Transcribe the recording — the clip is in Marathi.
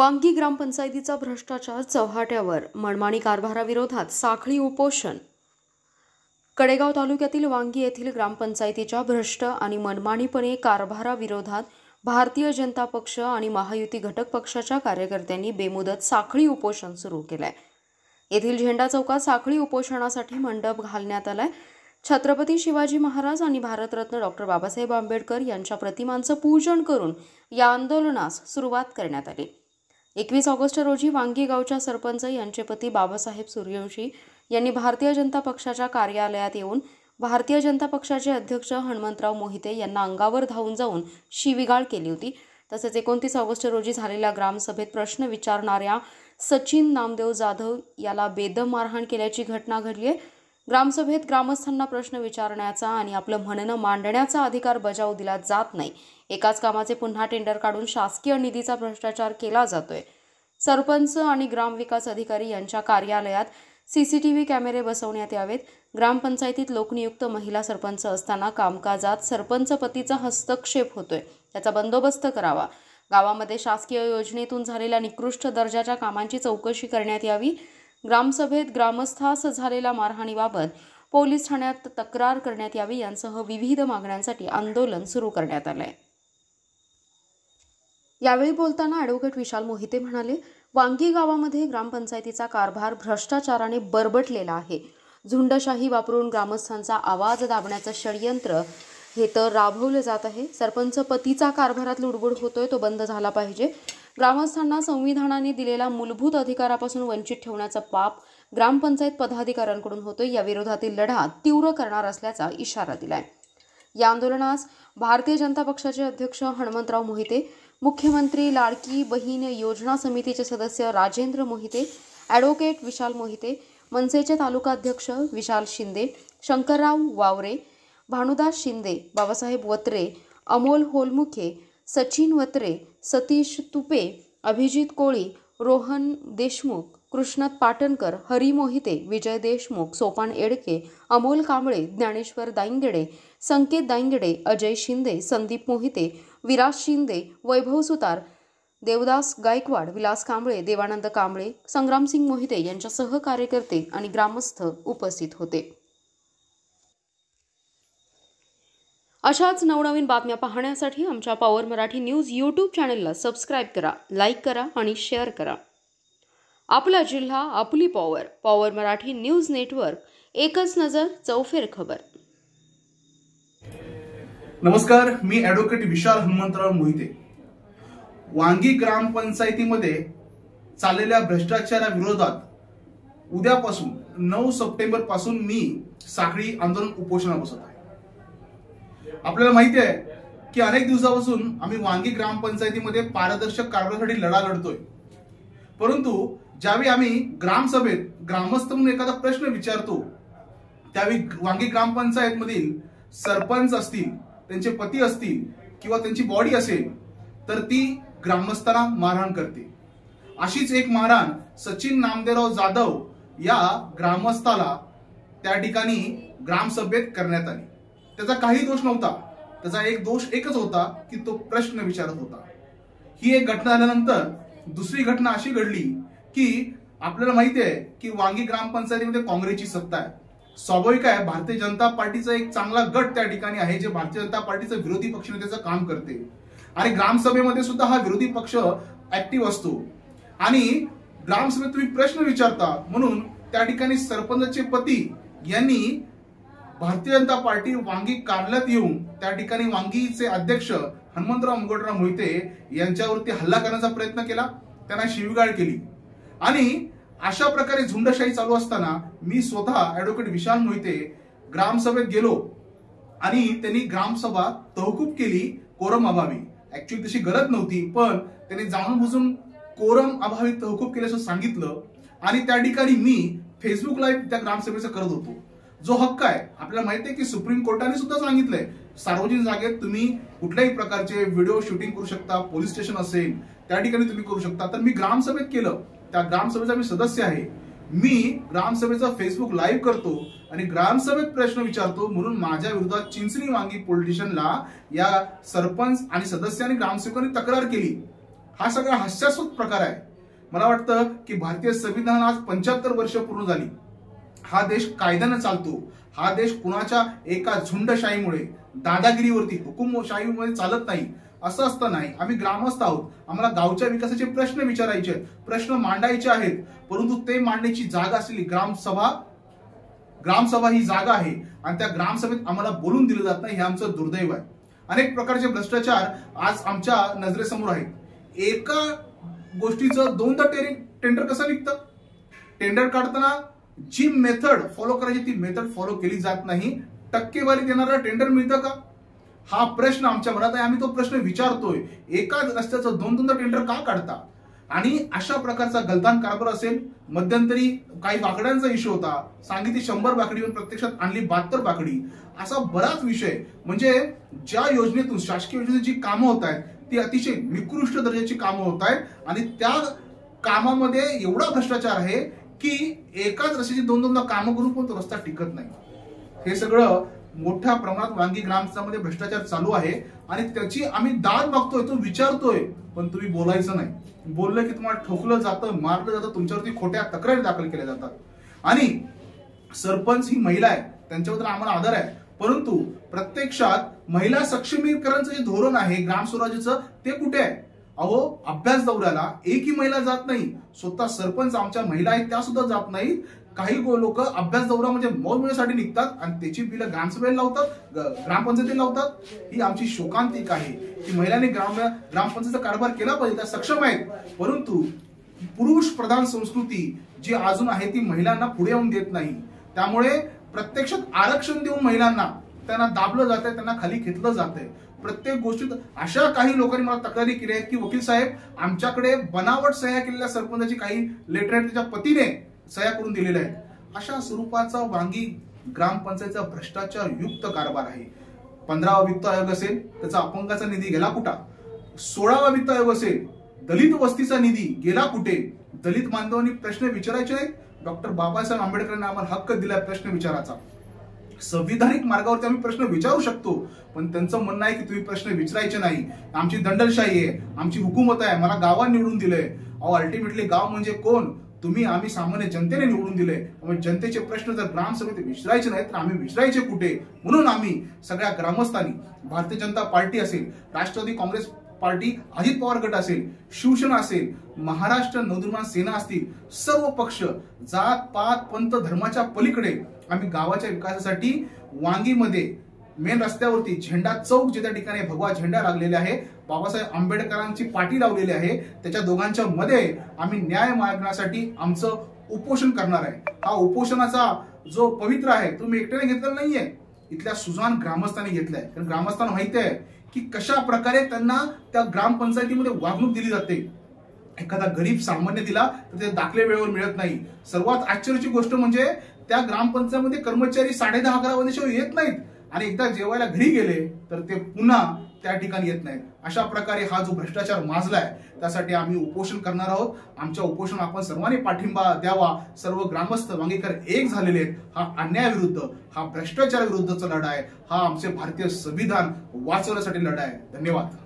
वांगी ग्रामपंचायतीचा भ्रष्टाचार चव्हाट्यावर, मनमानी कारभाराविरोधात साखळी उपोषण। कडेगाव तालुक्यातील वांगी येथील ग्रामपंचायतीच्या भ्रष्ट आणि मनमानीपणे कारभाराविरोधात भारतीय जनता पक्ष आणि महायुती घटक पक्षाच्या कार्यकर्त्यांनी बेमुदत साखळी उपोषण सुरू केलंय। येथील झेंडा चौकात साखळी उपोषणासाठी मंडप घालण्यात आलाय। छत्रपती शिवाजी महाराज आणि भारतरत्न डॉक्टर बाबासाहेब आंबेडकर यांच्या प्रतिमांचं पूजन करून या आंदोलनास सुरुवात करण्यात आली। 21 ऑगस्ट रोजी वांगी गावच्या सरपंच यांचे पती बाबासाहेब सूर्यवंशी यांनी भारतीय जनता पक्षाच्या कार्यालयात येऊन भारतीय जनता पक्षाचे अध्यक्ष हनुमंतराव मोहिते यांना अंगावर धावून जाऊन शिवीगाळ केली होती। तसेच 29 ऑगस्ट रोजी झालेल्या ग्रामसभेत प्रश्न विचारणाऱ्या सचिन नामदेव जाधव याला बेदम मारहाण केल्याची घटना घडली आहे। ग्रामसभेत ग्रामस्थांना प्रश्न विचारण्याचा आणि आपलं म्हणणं मांडण्याचा अधिकार बजावू दिला जात नाही। एकाच कामाचे पुन्हा टेंडर काढून शासकीय निधीचा भ्रष्टाचार केला जातोय। सरपंच आणि ग्रामविकास अधिकारी यांच्या कार्यालयात सीसीटीव्ही कॅमेरे बसवण्यात यावेत। ग्रामपंचायतीत लोकनियुक्त महिला सरपंच असताना कामकाजात सरपंच पतीचा हस्तक्षेप होतोय, त्याचा बंदोबस्त करावा। गावामध्ये शासकीय योजनेतून झालेल्या निकृष्ट दर्जाच्या कामांची चौकशी करण्यात यावी। ग्रामसभेत ग्रामस्थास झालेल्या मारहाणीबाबत पोलीस ठाण्यात तक्रार करण्यात यावी यांसह विविध मागण्यांसाठी आंदोलन सुरू करण्यात आले। यावेळी बोलताना ॲडव्होकेट विशाल मोहिते म्हणाले, वांगी गावामध्ये ग्रामपंचायतीचा कारभार भ्रष्टाचाराने बरबटलेला आहे। झुंडशाही वापरून ग्रामस्थांचा आवाज दाबण्याचं षडयंत्र हे तर राबवलं जात आहे। सरपंच पतीचा कारभारात लुडबुड होतोय, तो बंद झाला पाहिजे। ग्रामस्थांना संविधानाने दिलेल्या मूलभूत अधिकारापासून वंचित ठेवण्याचा पाप ग्रामपंचायत पदाधिकाऱ्यांकडून होतोय। या विरोधातील लढा तीव्र करणार असल्याचा इशारा दिलाय। या आंदोलनास भारतीय जनता पक्षाचे अध्यक्ष हनुमंतराव मोहिते, मुख्यमंत्री लाडकी बहीण योजना समितीचे सदस्य राजेंद्र मोहिते, ॲडव्होकेट विशाल मोहिते, मनसेचे तालुका अध्यक्ष विशाल शिंदे, शंकरराव वावरे, भानुदास शिंदे, बाबासाहेब वत्रे, अमोल होलमुखे, सचिन वत्रे, सतीश तुपे, अभिजित कोळी, रोहन देशमुख, कृष्णत पाटणकर, हरी मोहिते, विजय देशमुख, सोपान एडके, अमोल कांबळे, ज्ञानेश्वर दाइंगडे, संकेत दाइंगडे, अजय शिंदे, संदीप मोहिते, विराज शिंदे, वैभव सुतार, देवदास गायकवाड, विलास कांबळे, देवानंद कांबळे, संग्रामसिंग मोहिते यांच्यासह कार्यकर्ते आणि ग्रामस्थ उपस्थित होते। अशाच नवनवीन बातम्या पाहण्यासाठी आमच्या पॉवर मराठी न्यूज यूट्यूब चॅनलला सबस्क्राईब करा, लाईक करा आणि शेअर करा। आपला जिल्हा, आपली power, power Marathi news network, एकच नजर, चौफेर खबर। नमस्कार, मी ॲडव्होकेट विशाल हनुमंतराव मोहिते। वांगी ग्रामपंचायतीमध्ये चाललेल्या भ्रष्टाचाराविरोधात उद्यापासून 9 सप्टेंबर पासून मी साखळी आंदोलन उपोषणाला बसत आहे। आपल्याला माहिती आहे की अनेक दिवसापासून आम्ही वांगी ग्रामपंचायतीमध्ये पारदर्शक कारभारासाठी लढा लढतोय, परंतु ज्यावेळी आम्ही ग्रामसभेत ग्रामस्थ म्हणून एखादा प्रश्न विचारतो त्यावेळी वांगी ग्रामपंचायत मधील सरपंच असतील, त्यांचे पती असतील किंवा त्यांची बॉडी असेल तर ती ग्रामस्थांना मारहाण करते। अशीच एक मारहाण सचिन नामदेवराव जाधव या ग्रामस्थाला त्या ठिकाणी ग्रामसभेत करण्यात आली। त्याचा काही दोष नव्हता, त्याचा एक दोष एकच होता की तो प्रश्न विचारत होता। ही एक घटना झाल्यानंतर दुसरी घटना अशी घडली की आपल्याला माहिती आहे की वांगी ग्रामपंचायतीमध्ये काँग्रेसची सत्ता आहे। स्वाभाविक आहे, भारतीय जनता पार्टीचा एक चांगला गट त्या ठिकाणी आहे जे भारतीय जनता पार्टीचं विरोधी पक्षनेत्याचं काम करते आणि ग्रामसभेमध्ये सुद्धा हा विरोधी पक्ष ऍक्टिव्ह असतो आणि ग्रामसभेत तुम्ही प्रश्न विचारता म्हणून त्या ठिकाणी सरपंचचे पती यांनी भारतीय जनता पार्टी वांगी कार्यालयात येऊन त्या ठिकाणी वांगीचे अध्यक्ष हनुमंतराव मुगटराव मोहिते यांच्यावरती हल्ला करण्याचा प्रयत्न केला, त्यांना शिवीगाळ केली आणि अशा प्रकारे झुंडशाही चालू असताना मी स्वतः ॲडव्होकेट विशाल मोहिते ग्रामसभेत गेलो आणि त्यांनी ग्रामसभा तहकूब केली कोरम अभावी। ऍक्च्युअली तशी गरज नव्हती, पण त्यांनी जाणून बुजून कोरम अभावी तहकूब केल्याचं सांगितलं आणि त्या ठिकाणी मी फेसबुक लाईव्ह त्या ग्रामसभेचं करत होतो। जो हक्क आहे, आपल्याला माहिती आहे की सुप्रीम कोर्टाने सुद्धा सांगितलंय सार्वजनिक जागेत तुम्ही कुठल्याही प्रकारचे व्हिडिओ शूटिंग करू शकता, पोलीस स्टेशन असेल त्या ठिकाणी तुम्ही करू शकता। तर मी ग्रामसभेत केलं, त्या ग्रामसभेचा मी सदस्य आहे। मी ग्रामसभेचा फेसबुक लाईव्ह करतो आणि ग्रामसभेत प्रश्न विचारतो म्हणून माझ्या विरोधात चिंचणी वांगी पोलिटिशियनला या सरपंच आणि सदस्यांनी ग्रामसेवकांनी तक्रार केली। हा सगळा हास्यास्पद प्रकार आहे. मला वाटतं की भारतीय संविधान आज 75 वर्ष पूर्ण झाली. हा देश कायद्यानं चालतो. हा देश कुणाच्या एका झुंडशाहीमुळे, दादागिरीवरती, हुकुमशाहीमुळे चालत नाही. असं असतं नाही. आम्ही ग्रामस्थ आहोत. आम्हाला गावच्या विकासाचे प्रश्न विचारायचे, प्रश्न मांडायचे आहेत. परंतु ते मांडण्याची जागा असलेली ग्रामसभा ही जागा आहे आणि त्या ग्रामसभेत आम्हाला बोलून दिलं जात नाही. हे आमचं दुर्दैव आहे. अनेक प्रकारचे भ्रष्टाचार आज आमच्या नजरेसमोर आहेत. एका गोष्टीचं दोनदा टेंडर कसं निघतं? टेंडर काढताना जी मेथड फॉलो करायची ती मेथड फॉलो केली जात नाही. टक्केवारी देणारा टेंडर मिळतं का? हा प्रश्न आमच्या मनात आहे. आम्ही तो प्रश्न विचारतोय. एकाच रस्त्याचं दोनदा टेंडर का काढता? आणि अशा प्रकारचा गलतान कारभार असेल. मध्यंतरी काही बाकड्यांचा इश्यू होता. सांगितली 100 बाकडी पण प्रत्यक्षात आणली 72 बाकडी. असा बराच विषय. म्हणजे ज्या योजनेतून, शासकीय योजनेतून जी कामं होत आहेत ती अतिशय निकृष्ट दर्जाची कामं होत आहेत आणि त्या कामामध्ये एवढा भ्रष्टाचार आहे की एकाच रस्त्याची दोनदा कामं करून पण तो रस्ता टिकत नाही. हे सगळं मोठ्या प्रमाणात वांगी ग्रामपंचायतीमध्ये भ्रष्टाचार चालू आहे आणि त्याची आम्ही दाद मागतोय, तो विचारतोय, पण तुम्ही बोलायचं नाही. बोललं की तुम्हाला ठोकलं जातं, मारलं जातं, तुमच्यावरती खोट्या तक्रारी दाखल केल्या जातात. आणि सरपंच ही महिला आहे, त्यांच्याबद्दल आम्हाला आदर आहे. परंतु प्रत्यक्षात महिला सक्षमीकरणाचं जे धोरण आहे ग्रामस्वराज्याचं ते कुठे आहे? अहो, अभ्यास दौऱ्याला एकही महिला जात नाही. स्वतः सरपंच आमच्या महिला आहेत त्या सुद्धा जात नाहीत. काही लोक अभ्यास दौरा म्हणजे मौज निघतात आणि त्याची बिलं ग्रामसभेला लावतात, ग्रामपंचायतीला लावतात. ही आमची शोकांतिक आहे की महिलांनी ग्रामपंचायतीचा कारभार केला पाहिजे, त्या सक्षम आहेत. परंतु पुरुष प्रधान संस्कृती जी अजून आहे ती महिलांना पुढे येऊन देत नाही. त्यामुळे प्रत्यक्षात आरक्षण देऊन महिलांना त्यांना दाबलं जात आहे, त्यांना खाली खेचलं जात आहे. प्रत्येक गोष्टीत अशा काही लोकांनी मला तक्रारी केली आहेत की वकील साहेब, आमच्याकडे बनावट सह्या केलेल्या सरपंचाची काही लेटर आहेत त्याच्या पतीने सह्या करून दिलेल्या आहेत. अशा स्वरूपाचा वांगी ग्रामपंचायतीचा भ्रष्टाचार युक्त कारभार आहे. 15वा वित्त आयोग असेल त्याचा अपंगाचा निधी गेला कुठे? 16वा वित्त आयोग असेल दलित वस्तीचा निधी गेला कुठे? दलित बांधवांनी प्रश्न विचारायचे नाहीत. डॉक्टर बाबासाहेब आंबेडकरांनी आम्हाला हक्क दिलाय प्रश्न विचारायचा. संविधानिक मार्गावरती आम्ही प्रश्न विचारू शकतो, पण त्यांचं म्हणणं आहे की तुम्ही प्रश्न विचारायचे नाही, आमची दंडलशाही आहे, आमची हुकूमत आहे, मला गावात निवडून दिलंय. अहो, अल्टिमेटली गाव म्हणजे कोण? तुम्ही, आम्ही सामान्य जनतेने निवडून दिले. जनतेचे प्रश्न जर ग्रामसभेत विचारायचे नाहीत तर आम्ही विचारायचे कुठे? म्हणून आम्ही सगळ्या ग्रामस्थांनी, भारतीय जनता पार्टी असेल, राष्ट्रवादी काँग्रेस पार्टी, अजित पवार गट असेल, शिवसेना असेल, महाराष्ट्र नवनिर्माण सेना असतील, सर्व पक्ष, जात पात पंथ धर्माच्या पलीकडे आम्ही गावाच्या विकासासाठी वांगीमध्ये मेन रस्त्यावरती झेंडा चौक, जे त्या ठिकाणी भगवा झेंडा लागलेला आहे, बाबासाहेब आंबेडकरांची पाटी लावलेली आहे, त्याच्या दोघांच्या मध्ये आम्ही न्याय मागण्यासाठी आमचं उपोषण करणार आहे. हा उपोषणाचा जो पवित्र आहे तो मी एकट्याने घेतलेला नाहीये, इथल्या सुजान ग्रामस्थांनी घेतलाय. कारण ग्रामस्थांना माहिती आहे की कशा प्रकारे त्यांना त्या ग्रामपंचायतीमध्ये वागणूक दिली जाते. एखादा गरीब सामान्य दिला तर ते दाखले वेळेवर मिळत नाही. सर्वात आश्चर्याची गोष्ट म्हणजे त्या ग्रामपंचायतीमध्ये कर्मचारी 10:30-11 वाजेशिवाय येत नाहीत आणि एकदा जेवायला घरी गेले तर ते पुन्हा त्या ठिकाणी येत नाहीत. अशा प्रकारे हा जो भ्रष्टाचार माजलाय त्यासाठी आम्ही उपोषण करणार आहोत. आमच्या उपोषण आपण सर्वांनी पाठिंबा द्यावा. सर्व ग्रामस्थ वांगीकर एक झालेले आहेत. हा अन्यायाविरुद्ध, हा भ्रष्टाचार विरुद्धचा लढा आहे. हा आमचे भारतीय संविधान वाचवण्यासाठी लढा आहे. धन्यवाद.